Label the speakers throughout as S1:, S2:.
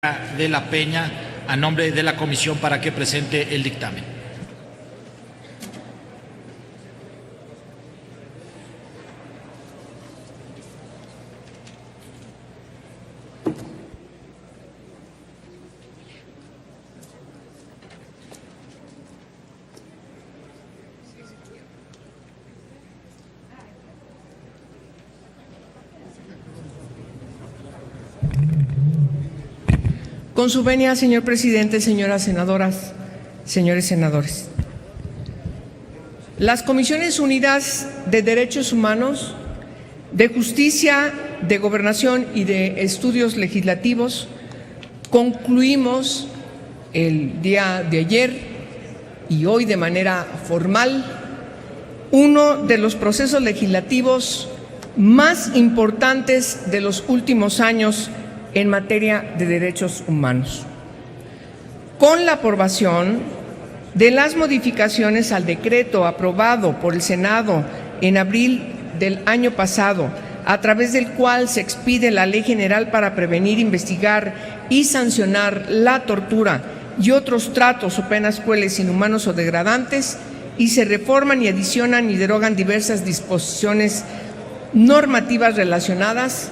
S1: de la Peña a nombre de la comisión para que presente el dictamen.
S2: Con su venia, señor presidente, señoras senadoras, señores senadores. Las Comisiones Unidas de Derechos Humanos, de Justicia, de Gobernación y de Estudios Legislativos concluimos el día de ayer y hoy de manera formal uno de los procesos legislativos más importantes de los últimos años en materia de derechos humanos, con la aprobación de las modificaciones al decreto aprobado por el Senado en abril del año pasado, a través del cual se expide la Ley General para prevenir, investigar y sancionar la tortura y otros tratos o penas crueles, inhumanos o degradantes, y se reforman y adicionan y derogan diversas disposiciones normativas relacionadas.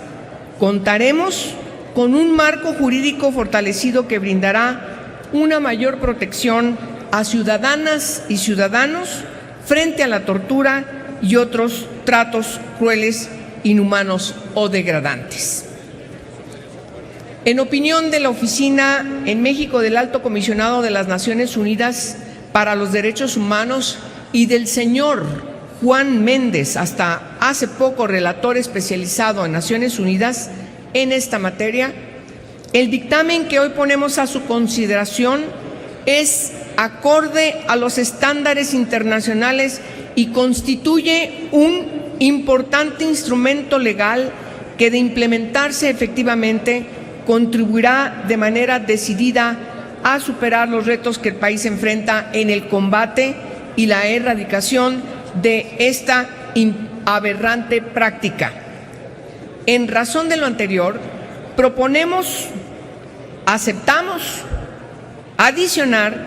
S2: Contaremos con un marco jurídico fortalecido que brindará una mayor protección a ciudadanas y ciudadanos frente a la tortura y otros tratos crueles, inhumanos o degradantes. En opinión de la Oficina en México del Alto Comisionado de las Naciones Unidas para los Derechos Humanos y del señor Juan Méndez, hasta hace poco relator especializado en Naciones Unidas en esta materia, el dictamen que hoy ponemos a su consideración es acorde a los estándares internacionales y constituye un importante instrumento legal que, de implementarse efectivamente, contribuirá de manera decidida a superar los retos que el país enfrenta en el combate y la erradicación de esta aberrante práctica. En razón de lo anterior, aceptamos adicionar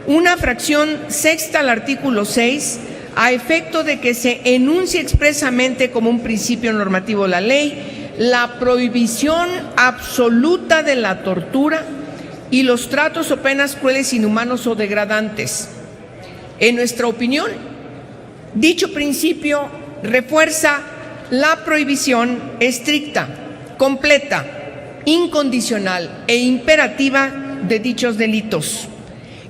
S2: una fracción sexta al artículo 6 a efecto de que se enuncie expresamente como un principio normativo de la ley la prohibición absoluta de la tortura y los tratos o penas crueles, inhumanos o degradantes. En nuestra opinión, dicho principio refuerza la prohibición estricta, completa, incondicional e imperativa de dichos delitos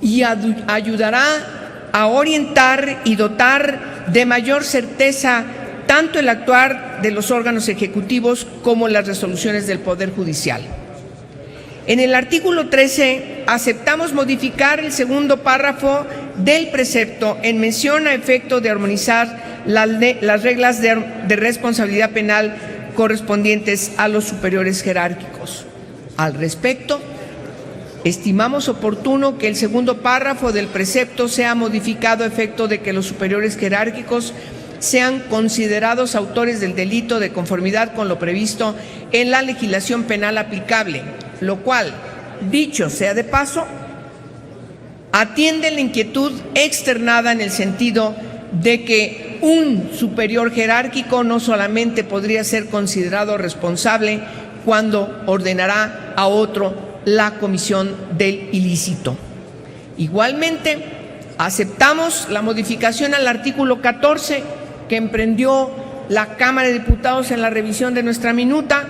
S2: y ayudará a orientar y dotar de mayor certeza tanto el actuar de los órganos ejecutivos como las resoluciones del Poder Judicial. En el artículo 13 aceptamos modificar el segundo párrafo del precepto en mención a efecto de armonizar las reglas de responsabilidad penal correspondientes a los superiores jerárquicos. Al respecto, estimamos oportuno que el segundo párrafo del precepto sea modificado a efecto de que los superiores jerárquicos sean considerados autores del delito de conformidad con lo previsto en la legislación penal aplicable, lo cual, dicho sea de paso, atiende la inquietud externada en el sentido de que un superior jerárquico no solamente podría ser considerado responsable cuando ordenará a otro la comisión del ilícito. Igualmente, aceptamos la modificación al artículo 14 que emprendió la Cámara de Diputados en la revisión de nuestra minuta,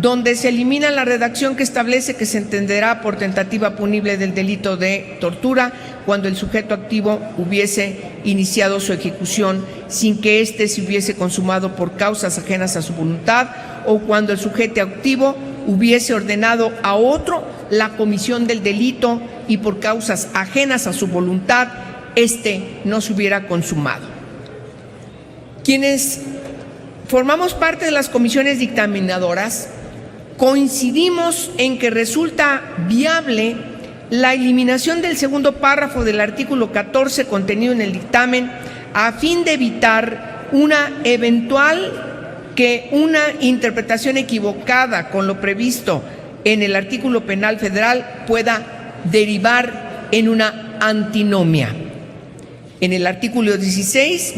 S2: donde se elimina la redacción que establece que se entenderá por tentativa punible del delito de tortura cuando el sujeto activo hubiese iniciado su ejecución sin que éste se hubiese consumado por causas ajenas a su voluntad o cuando el sujeto activo hubiese ordenado a otro la comisión del delito y por causas ajenas a su voluntad éste no se hubiera consumado. Quienes formamos parte de las comisiones dictaminadoras coincidimos en que resulta viable la eliminación del segundo párrafo del artículo 14 contenido en el dictamen a fin de evitar una eventual interpretación equivocada con lo previsto en el artículo penal federal pueda derivar en una antinomia. En el artículo 16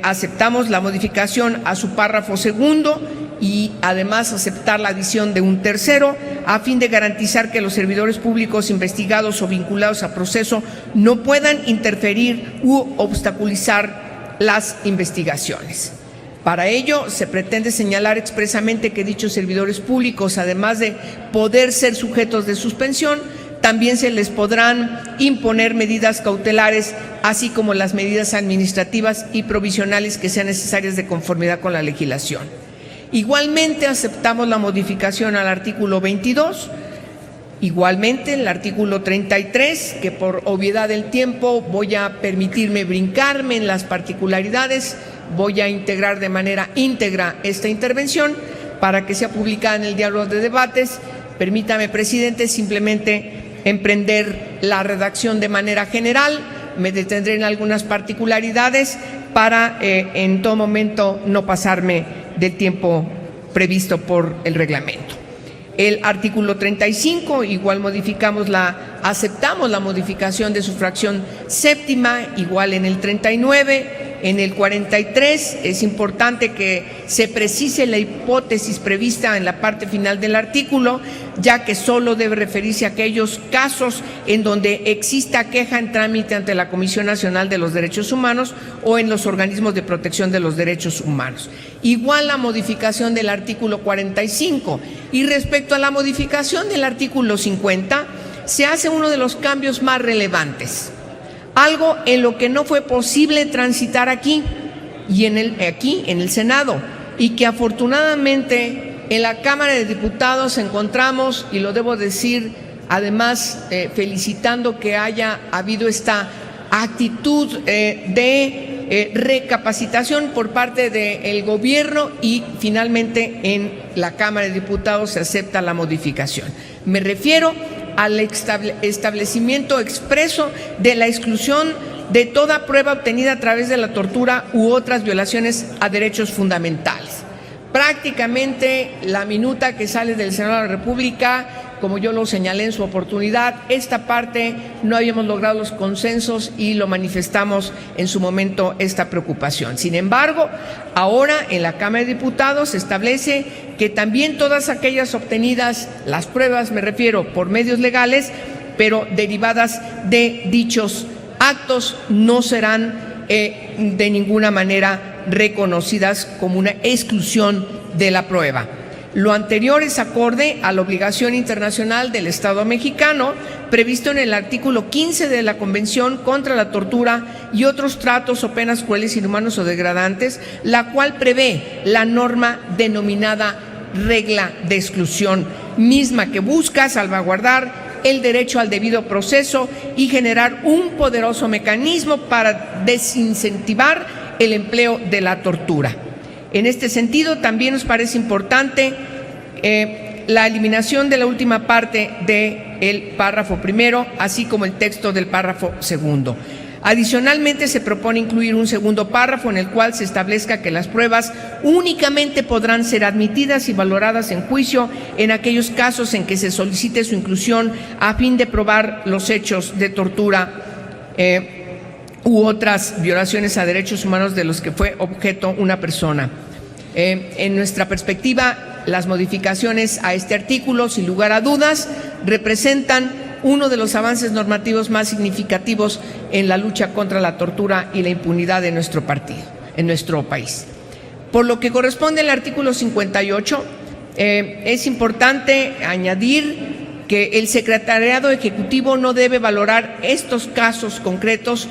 S2: aceptamos la modificación a su párrafo segundo y además aceptar la adición de un tercero a fin de garantizar que los servidores públicos investigados o vinculados a proceso no puedan interferir u obstaculizar las investigaciones. Para ello, se pretende señalar expresamente que dichos servidores públicos, además de poder ser sujetos de suspensión, también se les podrán imponer medidas cautelares, así como las medidas administrativas y provisionales que sean necesarias de conformidad con la legislación. Igualmente aceptamos la modificación al artículo 22, igualmente el artículo 33, que por obviedad del tiempo voy a permitirme brincarme en las particularidades, voy a integrar de manera íntegra esta intervención para que sea publicada en el diario de debates. Permítame, presidente, simplemente emprender la redacción de manera general. Me detendré en algunas particularidades para en todo momento no pasarme del tiempo previsto por el reglamento. El artículo 35, igual aceptamos la modificación de su fracción séptima, igual en el 39. En el 43 es importante que se precise la hipótesis prevista en la parte final del artículo, ya que solo debe referirse a aquellos casos en donde exista queja en trámite ante la Comisión Nacional de los Derechos Humanos o en los organismos de protección de los derechos humanos. Igual la modificación del artículo 45. Y respecto a la modificación del artículo 50, se hace uno de los cambios más relevantes. Algo en lo que no fue posible transitar aquí en el Senado, y que afortunadamente en la Cámara de Diputados encontramos, y lo debo decir además felicitando que haya habido esta actitud de recapacitación por parte del gobierno, y finalmente en la Cámara de Diputados se acepta la modificación. Me refiero al establecimiento expreso de la exclusión de toda prueba obtenida a través de la tortura u otras violaciones a derechos fundamentales. Prácticamente la minuta que sale del Senado de la República, como yo lo señalé en su oportunidad, esta parte no habíamos logrado los consensos y lo manifestamos en su momento esta preocupación. Sin embargo, ahora en la Cámara de Diputados se establece que también todas aquellas obtenidas, las pruebas me refiero, por medios legales, pero derivadas de dichos actos, no serán de ninguna manera reconocidas como una exclusión de la prueba. Lo anterior es acorde a la obligación internacional del Estado mexicano previsto en el artículo 15 de la Convención contra la Tortura y otros tratos o penas crueles, inhumanos o degradantes, la cual prevé la norma denominada regla de exclusión, misma que busca salvaguardar el derecho al debido proceso y generar un poderoso mecanismo para desincentivar el empleo de la tortura. En este sentido, también nos parece importante la eliminación de la última parte del párrafo primero, así como el texto del párrafo segundo. Adicionalmente, se propone incluir un segundo párrafo en el cual se establezca que las pruebas únicamente podrán ser admitidas y valoradas en juicio en aquellos casos en que se solicite su inclusión a fin de probar los hechos de tortura u otras violaciones a derechos humanos de los que fue objeto una persona. En nuestra perspectiva, las modificaciones a este artículo, sin lugar a dudas, representan uno de los avances normativos más significativos en la lucha contra la tortura y la impunidad en nuestro país. Por lo que corresponde al artículo 58, es importante añadir que el Secretariado Ejecutivo no debe valorar estos casos concretos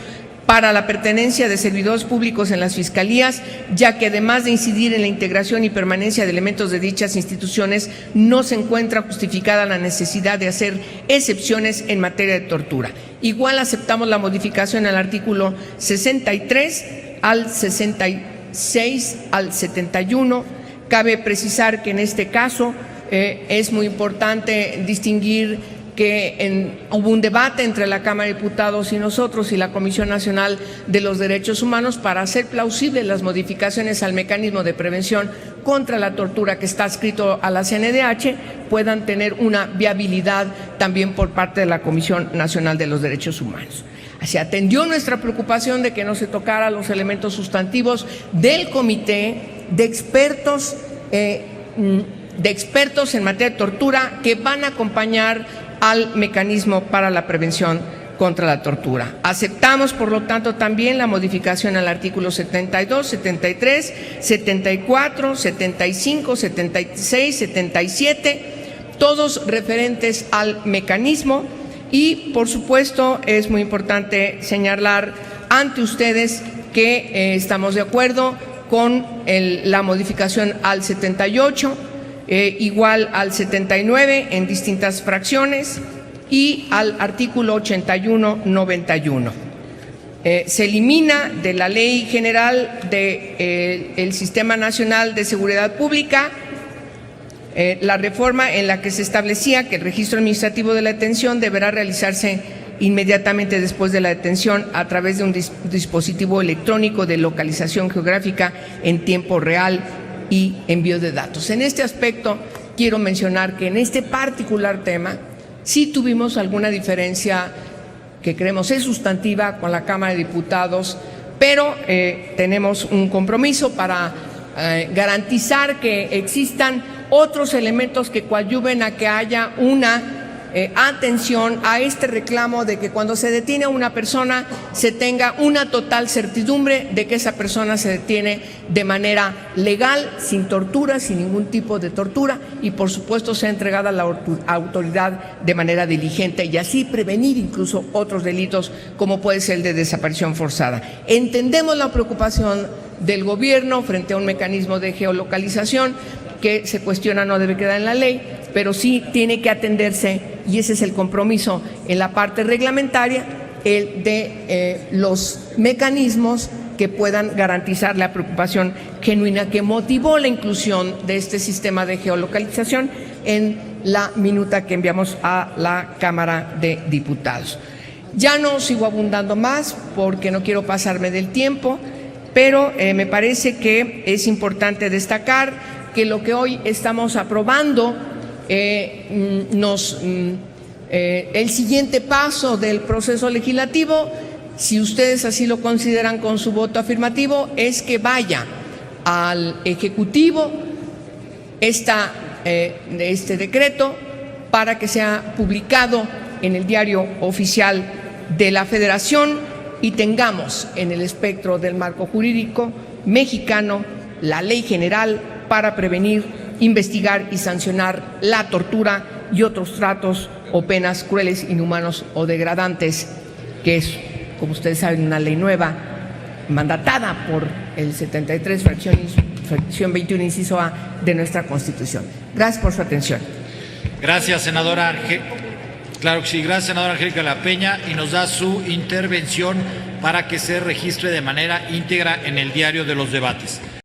S2: para la pertenencia de servidores públicos en las fiscalías, ya que además de incidir en la integración y permanencia de elementos de dichas instituciones, no se encuentra justificada la necesidad de hacer excepciones en materia de tortura. Igual aceptamos la modificación al artículo 63, al 66, al 71. Cabe precisar que en este caso es muy importante distinguir que hubo un debate entre la Cámara de Diputados y nosotros y la Comisión Nacional de los Derechos Humanos para hacer plausibles las modificaciones al mecanismo de prevención contra la tortura que está adscrito a la CNDH, puedan tener una viabilidad también por parte de la Comisión Nacional de los Derechos Humanos. Se atendió nuestra preocupación de que no se tocara los elementos sustantivos del comité de expertos en materia de tortura que van a acompañar al mecanismo para la prevención contra la tortura. Aceptamos, por lo tanto, también la modificación al artículo 72, 73, 74, 75, 76, 77, todos referentes al mecanismo. Y, por supuesto, es muy importante señalar ante ustedes que estamos de acuerdo con la modificación al 78, igual al 79 en distintas fracciones, y al artículo 81-91. Se elimina de la Ley General del Sistema Nacional de Seguridad Pública la reforma en la que se establecía que el registro administrativo de la detención deberá realizarse inmediatamente después de la detención a través de un dispositivo electrónico de localización geográfica en tiempo real y envío de datos. En este aspecto quiero mencionar que en este particular tema sí tuvimos alguna diferencia que creemos es sustantiva con la Cámara de Diputados, pero tenemos un compromiso para garantizar que existan otros elementos que coadyuven a que haya una atención a este reclamo de que cuando se detiene a una persona se tenga una total certidumbre de que esa persona se detiene de manera legal, sin tortura, sin ningún tipo de tortura, y por supuesto sea entregada a la autoridad de manera diligente y así prevenir incluso otros delitos como puede ser el de desaparición forzada. Entendemos la preocupación del gobierno frente a un mecanismo de geolocalización que se cuestiona no debe quedar en la ley, pero sí tiene que atenderse, y ese es el compromiso en la parte reglamentaria, el de los mecanismos que puedan garantizar la preocupación genuina que motivó la inclusión de este sistema de geolocalización en la minuta que enviamos a la Cámara de Diputados. Ya no sigo abundando más porque no quiero pasarme del tiempo, pero me parece que es importante destacar que lo que hoy estamos aprobando el siguiente paso del proceso legislativo, si ustedes así lo consideran con su voto afirmativo, es que vaya al Ejecutivo este decreto para que sea publicado en el Diario Oficial de la Federación y tengamos en el espectro del marco jurídico mexicano la Ley General para prevenir, investigar y sancionar la tortura y otros tratos o penas crueles, inhumanos o degradantes, que es, como ustedes saben, una ley nueva mandatada por el 73, fracción 21, inciso A de nuestra Constitución. Gracias por su atención.
S1: Gracias, senadora. Claro que sí, gracias, senadora Angélica La Peña, y nos da su intervención para que se registre de manera íntegra en el diario de los debates.